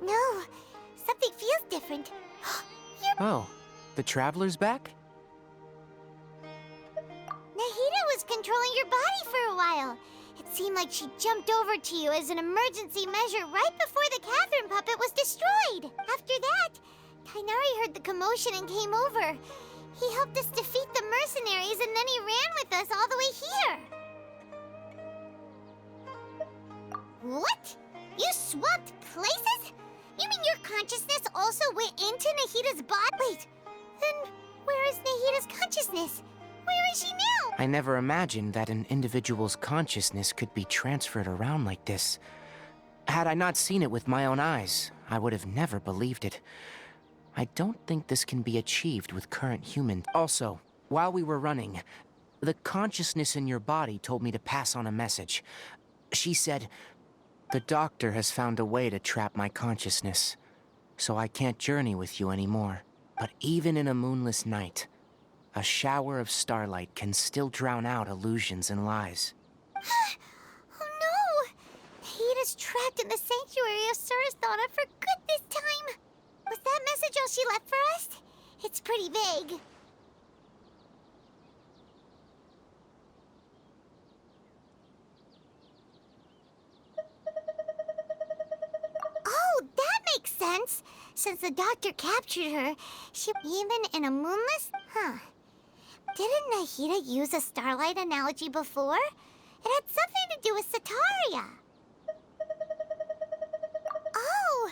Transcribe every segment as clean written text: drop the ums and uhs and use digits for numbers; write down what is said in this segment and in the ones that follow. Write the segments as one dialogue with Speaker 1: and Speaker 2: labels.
Speaker 1: No, something feels different.
Speaker 2: Oh, the Traveler's back?
Speaker 1: Nahida was controlling your body for a while. It seemed like she jumped over to you as an emergency measure right before the Catherine puppet was destroyed. After that, Tainari heard the commotion and came over. He helped us defeat the mercenaries and then he ran with us all the way here. What? You swapped places? You mean your consciousness also went into Nahida's body? Wait, then where is Nahida's consciousness? Where is she now?
Speaker 2: I never imagined that an individual's consciousness could be transferred around like this. Had I not seen it with my own eyes, I would have never believed it. I don't think this can be achieved with current humans. Also, while we were running, the consciousness in your body told me to pass on a message. She said, "The doctor has found a way to trap my consciousness, so I can't journey with you anymore. But even in a moonless night, a shower of starlight can still drown out illusions and lies."
Speaker 1: Oh no! Nahida's trapped in the sanctuary of Surasthana for good this time. Was that message all she left for us? It's pretty vague. Oh, that makes sense. Since the doctor captured her, she even in a moonless? Huh. Didn't Nahida use a starlight analogy before? It had something to do with Sataria. Oh,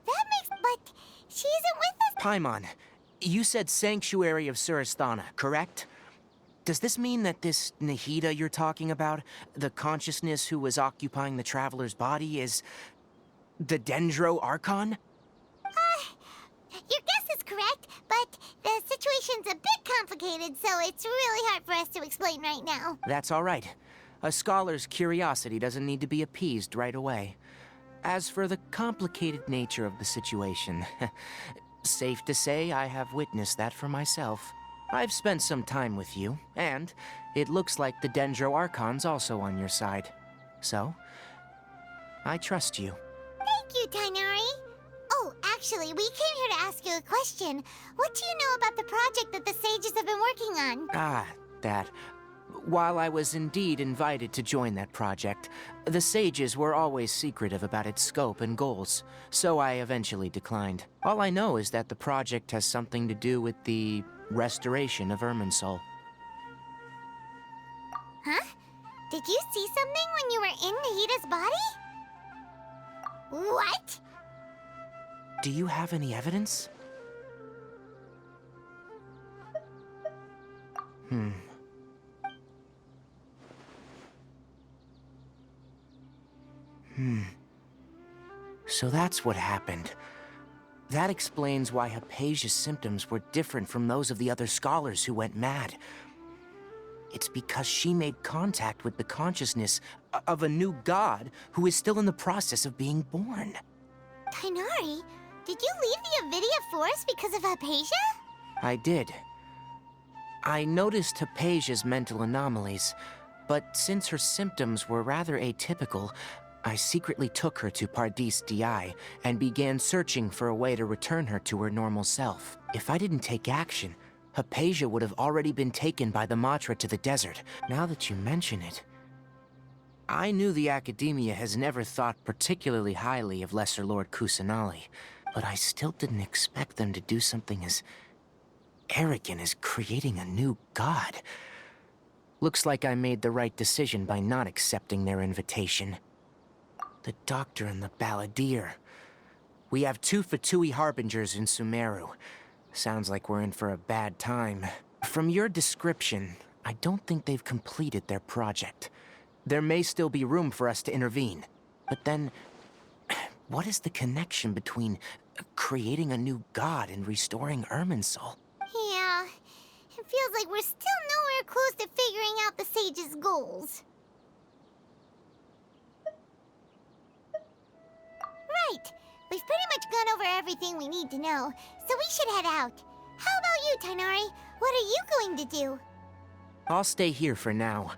Speaker 1: that makes... But she isn't with us.
Speaker 2: Paimon, you said Sanctuary of Surasthana, correct? Does this mean that this Nahida you're talking about, the consciousness who was occupying the Traveler's body, is the Dendro Archon?
Speaker 1: Your guess is correct, but the situation's a bit complicated, so it's really hard for us to explain right now.
Speaker 2: That's all right. A scholar's curiosity doesn't need to be appeased right away. As for the complicated nature of the situation, safe to say I have witnessed that for myself. I've spent some time with you, and it looks like the Dendro Archon's also on your side. So, I trust you.
Speaker 1: Thank you, Tainari. Oh, actually, we came here to ask you a question. What do you know about the project that the sages have been working on?
Speaker 2: Ah, that. While I was indeed invited to join that project, the sages were always secretive about its scope and goals, so I eventually declined. All I know is that the project has something to do with the restoration of Irminsul.
Speaker 1: Huh? Did you see something when you were in Nahida's body? What?
Speaker 2: Do you have any evidence? So that's what happened. That explains why Hypatia's symptoms were different from those of the other scholars who went mad. It's because she made contact with the consciousness of a new god who is still in the process of being born.
Speaker 1: Tainari, did you leave the Avidia Forest because of Hypatia?
Speaker 2: I did. I noticed Hypatia's mental anomalies, but since her symptoms were rather atypical, I secretly took her to Pardis Di and began searching for a way to return her to her normal self. If I didn't take action, Hypatia would have already been taken by the Matra to the desert. Now that you mention it, I knew the Academia has never thought particularly highly of Lesser Lord Kusanali, but I still didn't expect them to do something as arrogant as creating a new god. Looks like I made the right decision by not accepting their invitation. The Doctor and the Balladeer. We have 2 Fatui Harbingers in Sumeru. Sounds like we're in for a bad time. From your description, I don't think they've completed their project. There may still be room for us to intervene. But then, what is the connection between creating a new god and restoring Irminsul?
Speaker 1: Yeah, it feels like we're still nowhere close to figuring out the sage's goals. Right. We've pretty much gone over everything we need to know, so we should head out. How about you, Tainari? What are you going to do?
Speaker 2: I'll stay here for now.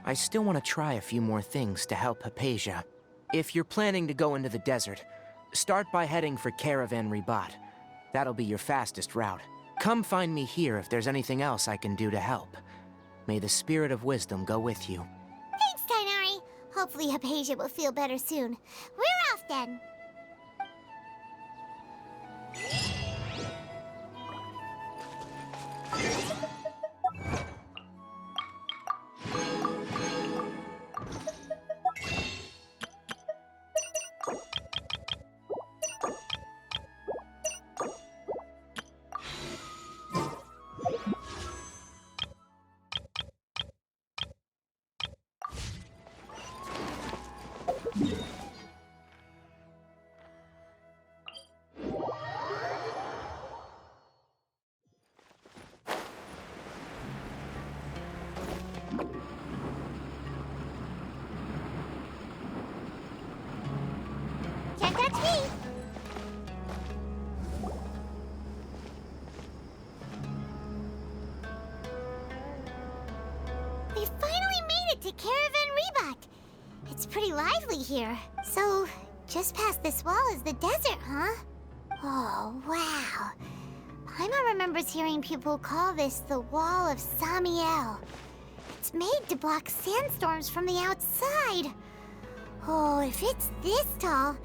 Speaker 2: I still want to try a few more things to help Hypatia. If you're planning to go into the desert, Start by heading for Caravan Ribat. That'll be your fastest route. Come find me here if there's anything else I can do to help. May the spirit of wisdom go with you.
Speaker 1: Thanks, Tighnari. Hopefully Hypatia will feel better soon. We're off then. Can't touch me. We finally made it to Caravan Ribat. It's pretty lively here. So, just past this wall is the desert, huh? Oh, wow. Paimon remembers hearing people call this the Wall of Samiel. It's made to block sandstorms from the outside. Oh, if it's this tall,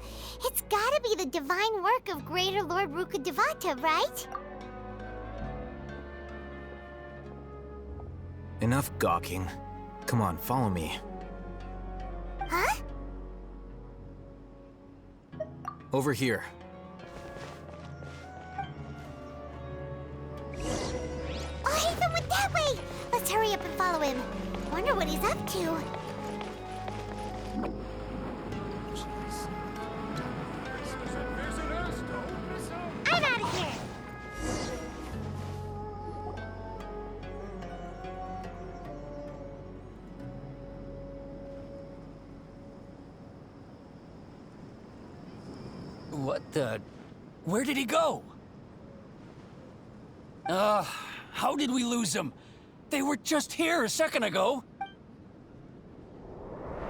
Speaker 1: it's gotta be the divine work of Greater Lord Rukkhadevata, right?
Speaker 3: Enough gawking. Come on, follow me.
Speaker 1: Huh?
Speaker 3: Over here.
Speaker 1: Oh, Haytham went that way! Let's hurry up and follow him. Wonder what he's up to. I'm out of here!
Speaker 4: What the... Where did he go? How did we lose them? They were just here a second ago.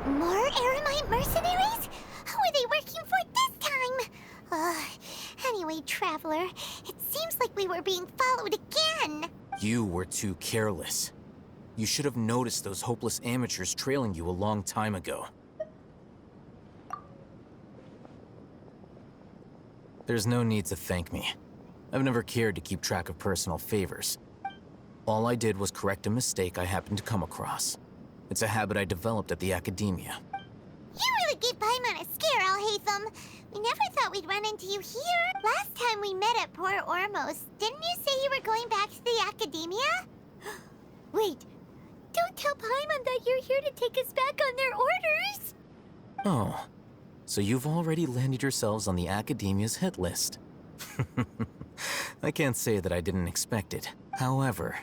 Speaker 1: More Eremite mercenaries? Who are they working for this time? Anyway, Traveler, it seems like we were being followed again.
Speaker 3: You were too careless. You should have noticed those hopeless amateurs trailing you a long time ago. There's no need to thank me. I've never cared to keep track of personal favors. All I did was correct a mistake I happened to come across. It's a habit I developed at the Academia.
Speaker 1: You really gave Paimon a scare, Alhaitham. We never thought we'd run into you here. Last time we met at Port Ormos, didn't you say you were going back to the Academia? Wait, don't tell Paimon that you're here to take us back on their orders.
Speaker 3: Oh, so you've already landed yourselves on the Academia's hit list. I can't say that I didn't expect it. However,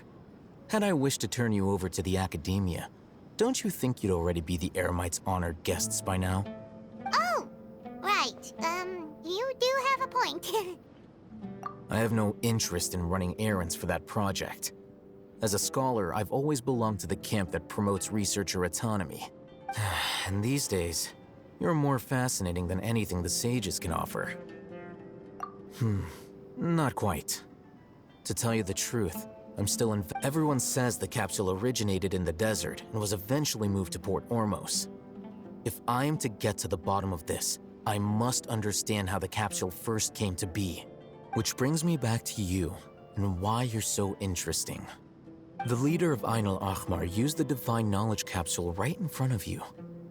Speaker 3: had I wished to turn you over to the Academia, don't you think you'd already be the Eremites' honored guests by now?
Speaker 1: Oh, right. You do have a point.
Speaker 3: I have no interest in running errands for that project. As a scholar, I've always belonged to the camp that promotes researcher autonomy. And these days, you're more fascinating than anything the sages can offer. Not quite. To tell you the truth, I'm still everyone says the capsule originated in the desert and was eventually moved to Port Ormos. If I am to get to the bottom of this, I must understand how the capsule first came to be. Which brings me back to you and why you're so interesting. The leader of Ain al-Ahmar used the divine knowledge capsule right in front of you,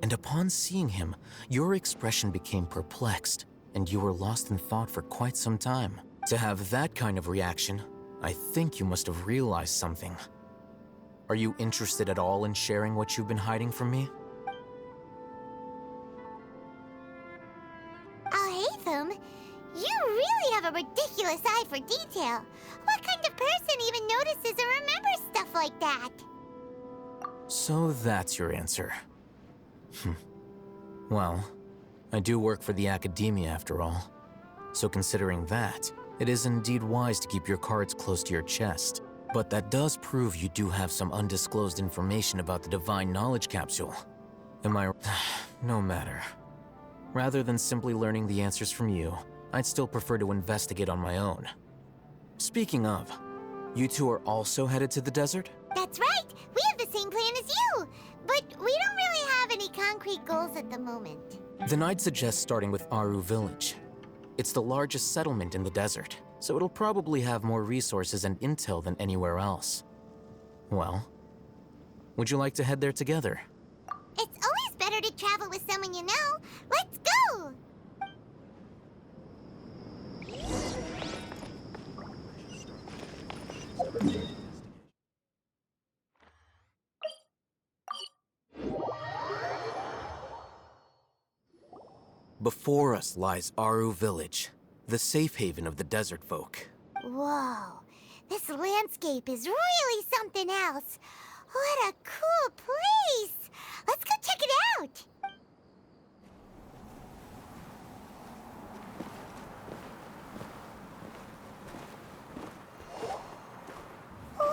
Speaker 3: and upon seeing him, your expression became perplexed, and you were lost in thought for quite some time. To have that kind of reaction, I think you must have realized something. Are you interested at all in sharing what you've been hiding from me?
Speaker 1: Alhaitham, you really have a ridiculous eye for detail. What kind of person even notices and remembers stuff like that?
Speaker 3: So that's your answer. Well, I do work for the Academia after all. So considering that, it is indeed wise to keep your cards close to your chest. But that does prove you do have some undisclosed information about the divine knowledge capsule. Am I... No matter. Rather than simply learning the answers from you, I'd still prefer to investigate on my own. Speaking of, you two are also headed to the desert?
Speaker 1: That's right! We have the same plan as you! But we don't really have any concrete goals at the moment.
Speaker 3: Then I'd suggest starting with Aru Village. It's the largest settlement in the desert, so it'll probably have more resources and intel than anywhere else. Well, would you like to head there together?
Speaker 1: It's always better to travel with someone you know. Let's go!
Speaker 3: Before us lies Aru Village, the safe haven of the desert folk.
Speaker 1: Whoa, this landscape is really something else. What a cool place! Let's go check it out! Wow!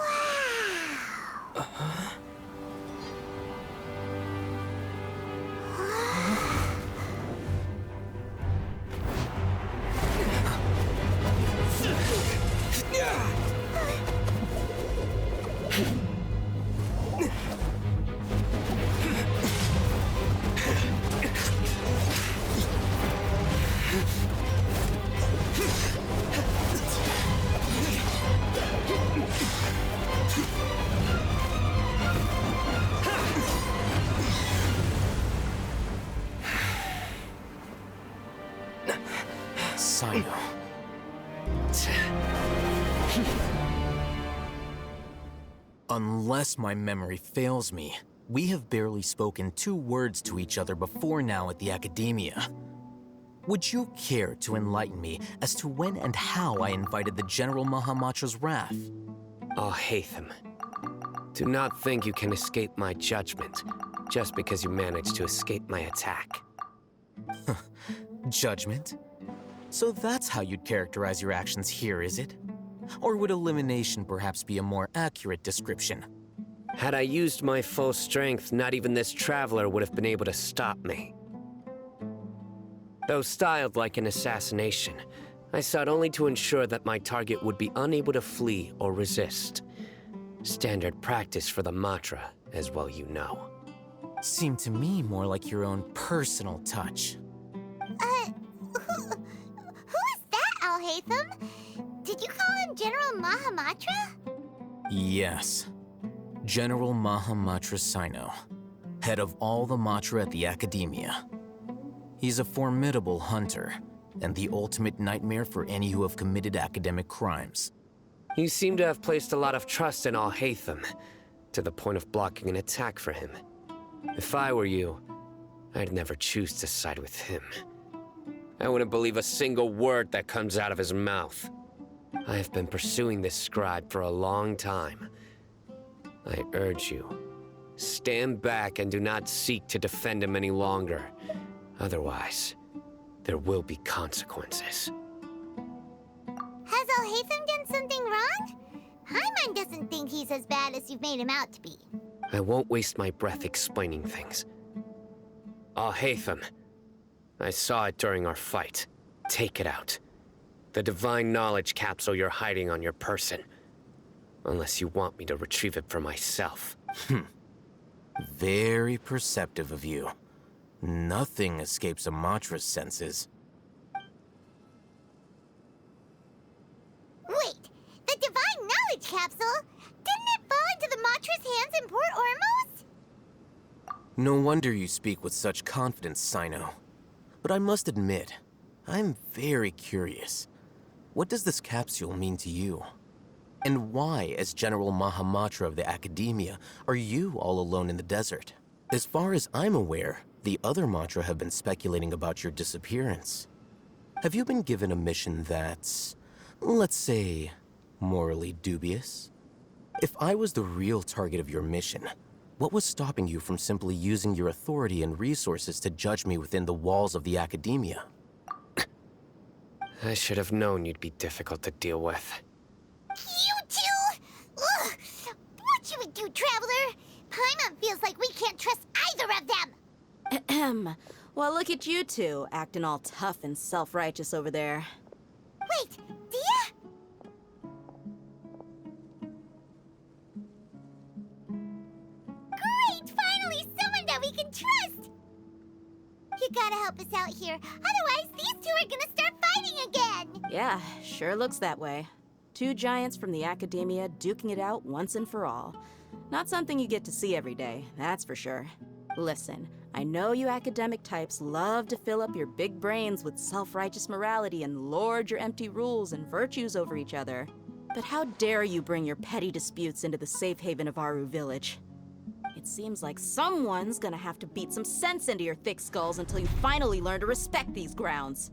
Speaker 3: Sino. Unless my memory fails me, we have barely spoken 2 words to each other before now at the Academia. Would you care to enlighten me as to when and how I invited the General Mahamatra's wrath?
Speaker 5: Oh, Hatham. Do not think you can escape my judgment just because you managed to escape my attack.
Speaker 3: Judgment? So that's how you'd characterize your actions here, is it? Or would elimination perhaps be a more accurate description?
Speaker 5: Had I used my full strength, not even this traveler would have been able to stop me. Though styled like an assassination, I sought only to ensure that my target would be unable to flee or resist. Standard practice for the Matra, as well you know.
Speaker 3: Seemed to me more like your own personal touch.
Speaker 1: Who is that, Al-Haytham? Did you call him General Mahamatra?
Speaker 3: Yes. General Mahamatra Sino, head of all the Matra at the Academia. He's a formidable hunter, and the ultimate nightmare for any who have committed academic crimes.
Speaker 5: You seem to have placed a lot of trust in Al-Haytham, to the point of blocking an attack for him. If I were you, I'd never choose to side with him. I wouldn't believe a single word that comes out of his mouth. I have been pursuing this scribe for a long time. I urge you, stand back and do not seek to defend him any longer. Otherwise, there will be consequences.
Speaker 1: Has Al-Haytham done something wrong? Paimon doesn't think he's as bad as you've made him out to be.
Speaker 5: I won't waste my breath explaining things. Al-Haytham, I saw it during our fight. Take it out. The divine knowledge capsule you're hiding on your person. Unless you want me to retrieve it for myself.
Speaker 3: Very perceptive of you. Nothing escapes a Matra's senses.
Speaker 1: Wait, the divine knowledge capsule? Didn't it fall into the Matra's hands in Port Ormos?
Speaker 3: No wonder you speak with such confidence, Sino. But I must admit, I'm very curious. What does this capsule mean to you? And why, as General Mahamatra of the Academia, are you all alone in the desert? As far as I'm aware, the other Matra have been speculating about your disappearance. Have you been given a mission that's, let's say, morally dubious? If I was the real target of your mission, what was stopping you from simply using your authority and resources to judge me within the walls of the Academia?
Speaker 5: I should have known you'd be difficult to deal with.
Speaker 1: You two? Ugh! What should we do, Traveler? Paimon feels like we can't trust either of them.
Speaker 6: Well, look at you two, acting all tough and self-righteous over there.
Speaker 1: Wait, Dia? Great! Finally, someone that we can trust! You gotta help us out here. Otherwise, these two are gonna start fighting again!
Speaker 6: Yeah, sure looks that way. Two giants from the academia duking it out once and for all. Not something you get to see every day, that's for sure. Listen, I know you academic types love to fill up your big brains with self-righteous morality and lord your empty rules and virtues over each other. But how dare you bring your petty disputes into the safe haven of Aru Village? It seems like someone's gonna have to beat some sense into your thick skulls until you finally learn to respect these grounds.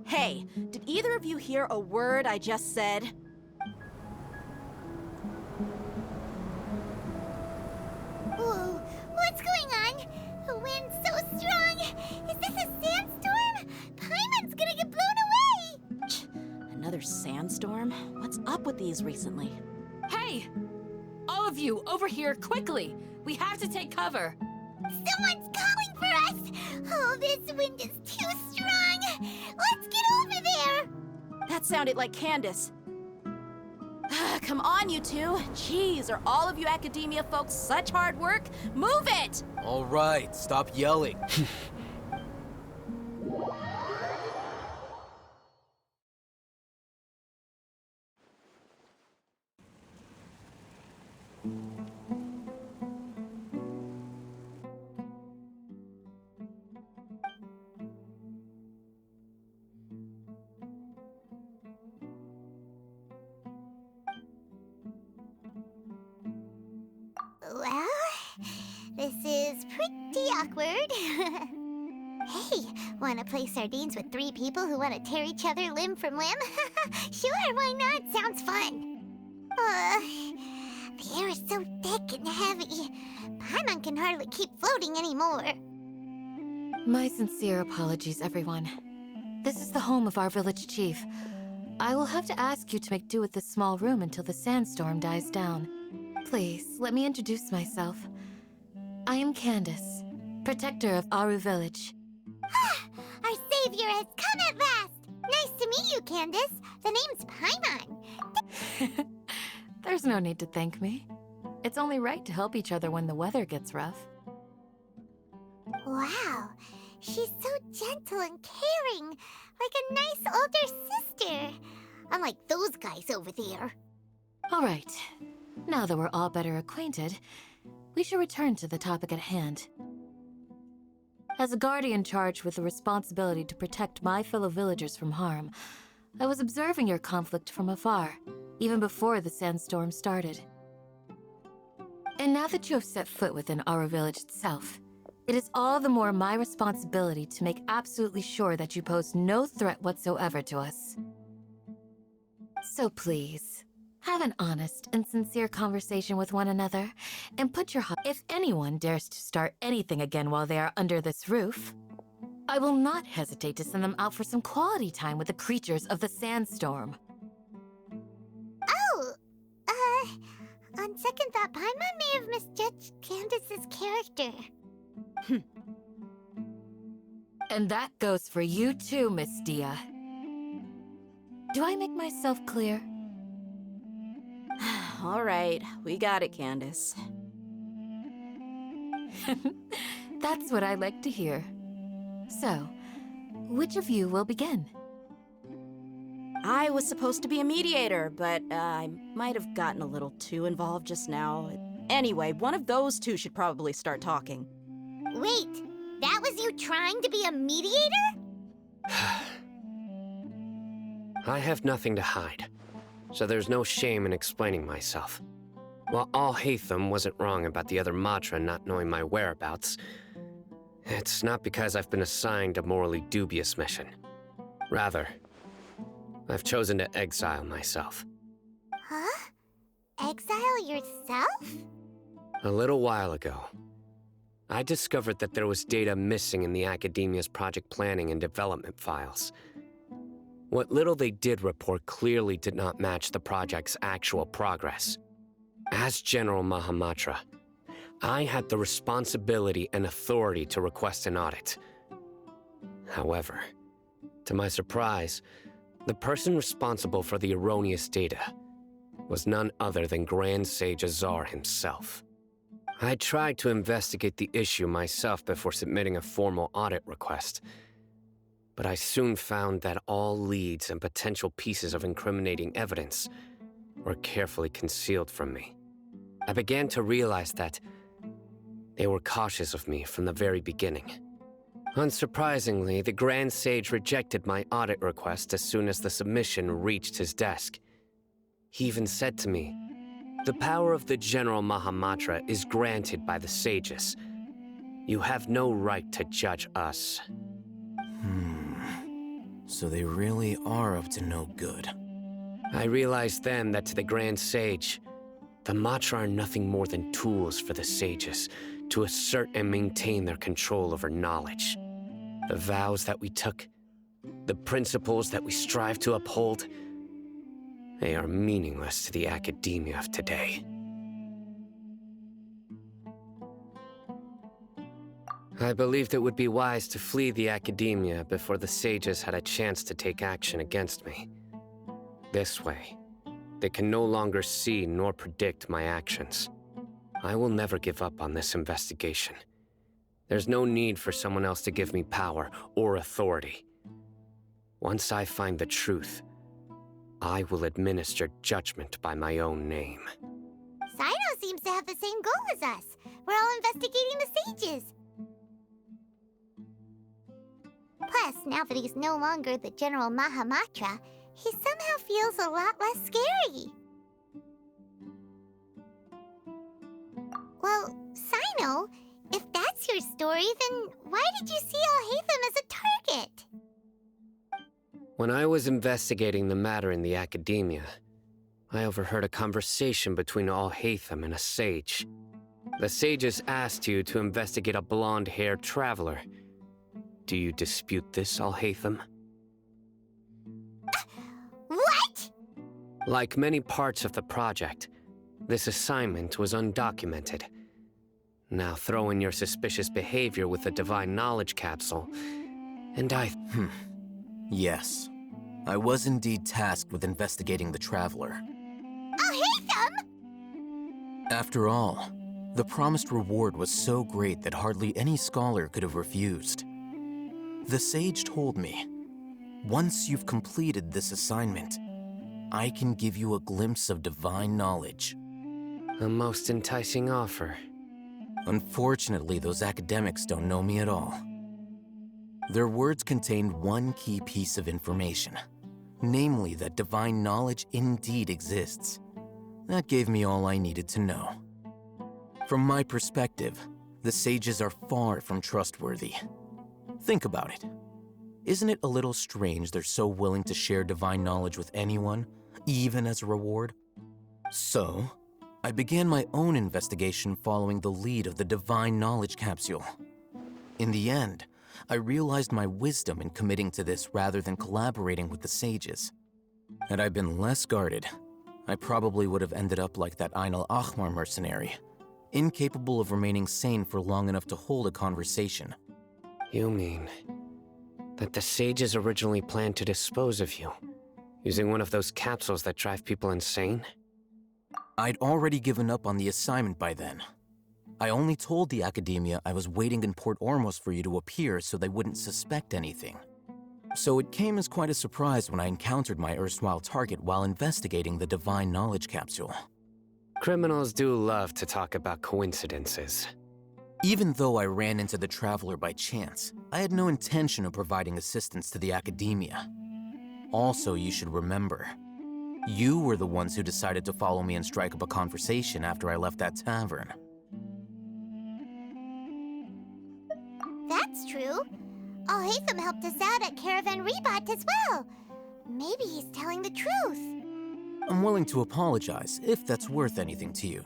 Speaker 6: Hey, did either of you hear a word I just said?
Speaker 1: Whoa, what's going on? The wind's so strong. Is this a sandstorm? Paimon's gonna get blown away!
Speaker 6: Another sandstorm? What's up with these recently?
Speaker 7: Hey! All of you, over here, quickly! We have to take cover!
Speaker 1: Someone's calling for us! Oh, this wind is too strong! Let's get over there!
Speaker 6: That sounded like Candace. Come on, you two. Jeez, are all of you academia folks such hard work? Move it!
Speaker 3: All right, stop yelling.
Speaker 1: Well, this is pretty awkward. Hey, wanna play sardines with 3 people who wanna tear each other limb from limb? Sure, why not? Sounds fun. The air is so thick and heavy. Paimon can hardly keep floating anymore.
Speaker 7: My sincere apologies, everyone. This is the home of our village chief. I will have to ask you to make do with this small room until the sandstorm dies down. Please, let me introduce myself. I am Candace, protector of Aru Village.
Speaker 1: Our savior has come at last! Nice to meet you, Candace. The name's Paimon.
Speaker 7: There's no need to thank me. It's only right to help each other when the weather gets rough.
Speaker 1: Wow, she's so gentle and caring, like a nice older sister. Unlike those guys over there.
Speaker 7: All right. Now that we're all better acquainted, we should return to the topic at hand. As a guardian charged with the responsibility to protect my fellow villagers from harm, I was observing your conflict from afar, even before the sandstorm started. And now that you have set foot within our village itself, it is all the more my responsibility to make absolutely sure that you pose no threat whatsoever to us. So please, have an honest and sincere conversation with one another, and put your heart. If anyone dares to start anything again while they are under this roof, I will not hesitate to send them out for some quality time with the creatures of the sandstorm.
Speaker 1: Oh, on second thought, Paimon may have misjudged Candace's character.
Speaker 7: And that goes for you too, Miss Dia. Do I make myself clear?
Speaker 6: All right, we got it, Candace.
Speaker 7: That's what I like to hear. So, which of you will begin?
Speaker 6: I was supposed to be a mediator, but I might have gotten a little too involved just now. Anyway, one of those two should probably start talking.
Speaker 1: Wait, that was you trying to be a mediator?
Speaker 5: I have nothing to hide, so there's no shame in explaining myself. While all Hatham wasn't wrong about the other Matra not knowing my whereabouts, it's not because I've been assigned a morally dubious mission. Rather, I've chosen to exile myself.
Speaker 1: Huh? Exile yourself?
Speaker 5: A little while ago, I discovered that there was data missing in the Academia's project planning and development files. What little they did report clearly did not match the project's actual progress. As General Mahamatra, I had the responsibility and authority to request an audit. However, to my surprise, the person responsible for the erroneous data was none other than Grand Sage Azar himself. I tried to investigate the issue myself before submitting a formal audit request, but I soon found that all leads and potential pieces of incriminating evidence were carefully concealed from me. I began to realize that they were cautious of me from the very beginning. Unsurprisingly, the Grand Sage rejected my audit request as soon as the submission reached his desk. He even said to me, "The power of the General Mahamatra is granted by the sages. You have no right to judge us."
Speaker 3: So they really are up to no good.
Speaker 5: I realized then that to the Grand Sage, the Matra are nothing more than tools for the sages to assert and maintain their control over knowledge. The vows that we took, the principles that we strive to uphold, they are meaningless to the academia of today. I believed it would be wise to flee the academia before the sages had a chance to take action against me. This way, they can no longer see nor predict my actions. I will never give up on this investigation. There's no need for someone else to give me power or authority. Once I find the truth, I will administer judgment by my own name.
Speaker 1: Sino seems to have the same goal as us. We're all investigating the sages. Plus, now that he's no longer the General Mahamatra, he somehow feels a lot less scary. Well, Sino, if that's your story, then why did you see Alhaitham as a target?
Speaker 5: When I was investigating the matter in the academia, I overheard a conversation between Alhaitham and a sage. The sages asked you to investigate a blonde-haired traveler. Do you dispute this, Alhaitham?
Speaker 1: What?
Speaker 5: Like many parts of the project, this assignment was undocumented. Now throw in your suspicious behavior with the Divine Knowledge Capsule, and
Speaker 3: Yes. I was indeed tasked with investigating the Traveler.
Speaker 1: Alhaitham?
Speaker 3: After all, the promised reward was so great that hardly any scholar could have refused. The sage told me, once you've completed this assignment, I can give you a glimpse of divine knowledge.
Speaker 5: a most enticing offer.
Speaker 3: Unfortunately, those academics don't know me at all. Their words contained one key piece of information, namely that divine knowledge indeed exists. That gave me all I needed to know. From my perspective, the sages are far from trustworthy. Think about it. Isn't it a little strange they're so willing to share divine knowledge with anyone, even as a reward? So, I began my own investigation following the lead of the Divine Knowledge Capsule. In the end, I realized my wisdom in committing to this rather than collaborating with the sages. Had I been less guarded, I probably would have ended up like that Ain al-Ahmar mercenary, incapable of remaining sane for long enough to hold a conversation.
Speaker 5: You mean that the sages originally planned to dispose of you, using one of those capsules that drive people insane?
Speaker 3: I'd already given up on the assignment by then. I only told the academia I was waiting in Port Ormos for you to appear so they wouldn't suspect anything. So it came as quite a surprise when I encountered my erstwhile target while investigating the Divine Knowledge Capsule.
Speaker 5: Criminals do love to talk about coincidences.
Speaker 3: Even though I ran into the Traveler by chance, I had no intention of providing assistance to the academia. Also, you should remember, you were the ones who decided to follow me and strike up a conversation after I left that tavern.
Speaker 1: That's true. Alhaitham helped us out at Caravan Rebat as well. Maybe he's telling the truth.
Speaker 3: I'm willing to apologize if that's worth anything to you.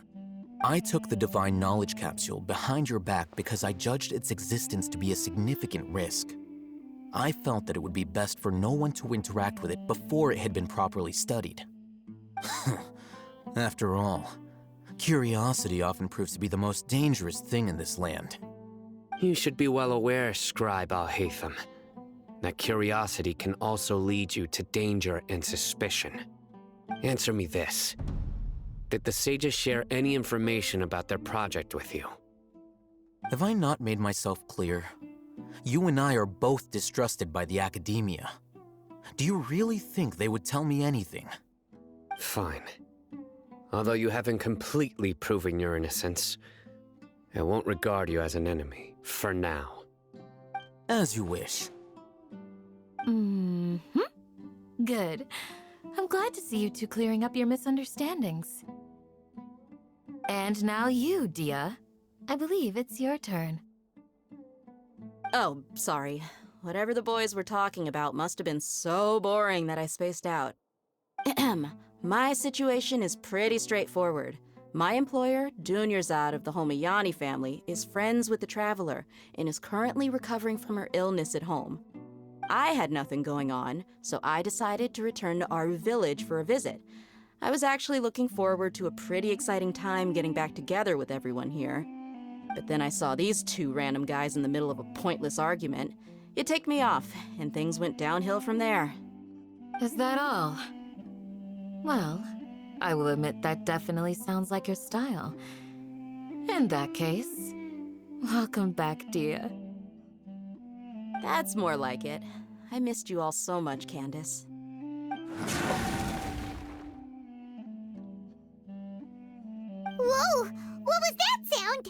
Speaker 3: I took the Divine Knowledge Capsule behind your back because I judged its existence to be a significant risk. I felt that it would be best for no one to interact with it before it had been properly studied. After all, curiosity often proves to be the most dangerous thing in this land.
Speaker 5: You should be well aware, Scribe Al-Haytham, that curiosity can also lead you to danger and suspicion. Answer me this. Did the sages share any information about their project with you?
Speaker 3: Have I not made myself clear? You and I are both distrusted by the academia. Do you really think they would tell me anything?
Speaker 5: Fine. Although you haven't completely proven your innocence, I won't regard you as an enemy, for now.
Speaker 3: As you wish.
Speaker 7: Good. I'm glad to see you two clearing up your misunderstandings. And now you, Dia. I believe it's your turn.
Speaker 6: Oh, sorry. Whatever the boys were talking about must have been so boring that I spaced out. My situation is pretty straightforward. My employer, Dunyarzad of the Homayani family, is friends with the Traveler and is currently recovering from her illness at home. I had nothing going on, so I decided to return to Aru Village for a visit. I was actually looking forward to a pretty exciting time getting back together with everyone here. But then I saw these two random guys in the middle of a pointless argument. It ticked me off, and things went downhill from there.
Speaker 7: Is that all? Well, I will admit that definitely sounds like your style. In that case, welcome back, Dia.
Speaker 6: That's more like it. I missed you all so much, Candace.
Speaker 1: Whoa! What was that sound?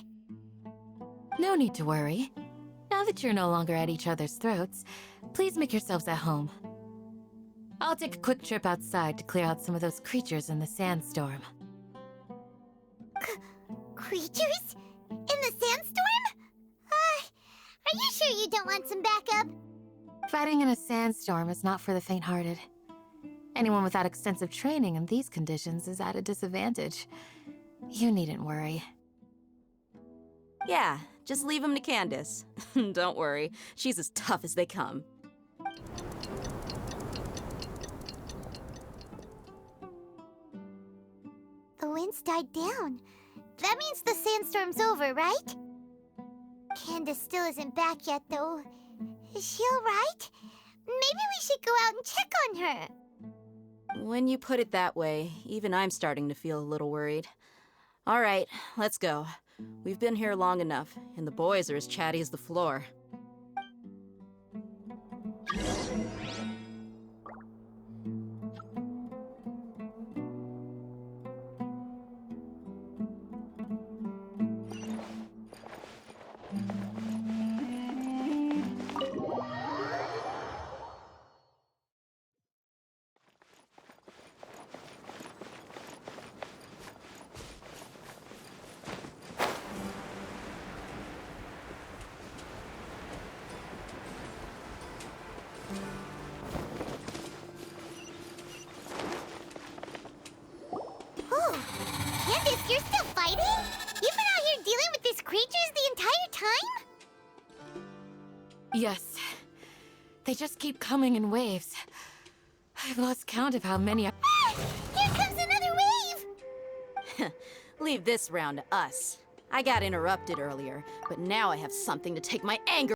Speaker 7: No need to worry. Now that you're no longer at each other's throats, please make yourselves at home. I'll take a quick trip outside to clear out some of those creatures in the sandstorm.
Speaker 1: Creatures? In the sandstorm? Are you sure you don't want some backup?
Speaker 7: Fighting in a sandstorm is not for the faint-hearted. Anyone without extensive training in these conditions is at a disadvantage. You needn't worry.
Speaker 6: Yeah, just leave him to Candace. Don't worry, she's as tough as they come.
Speaker 1: The wind's died down. That means the sandstorm's over, right? Candace still isn't back yet, though. Is she alright? Maybe we should go out and check on her.
Speaker 6: When you put it that way, even I'm starting to feel a little worried. All right, let's go. We've been here long enough, and the boys are as chatty as the floor.
Speaker 1: Candace, you're still fighting? You've been out here dealing with these creatures the entire time?
Speaker 7: Yes. They just keep coming in waves. I've lost count of how many
Speaker 1: Here comes another wave!
Speaker 6: Leave this round to us. I got interrupted earlier, but now I have something to take my anger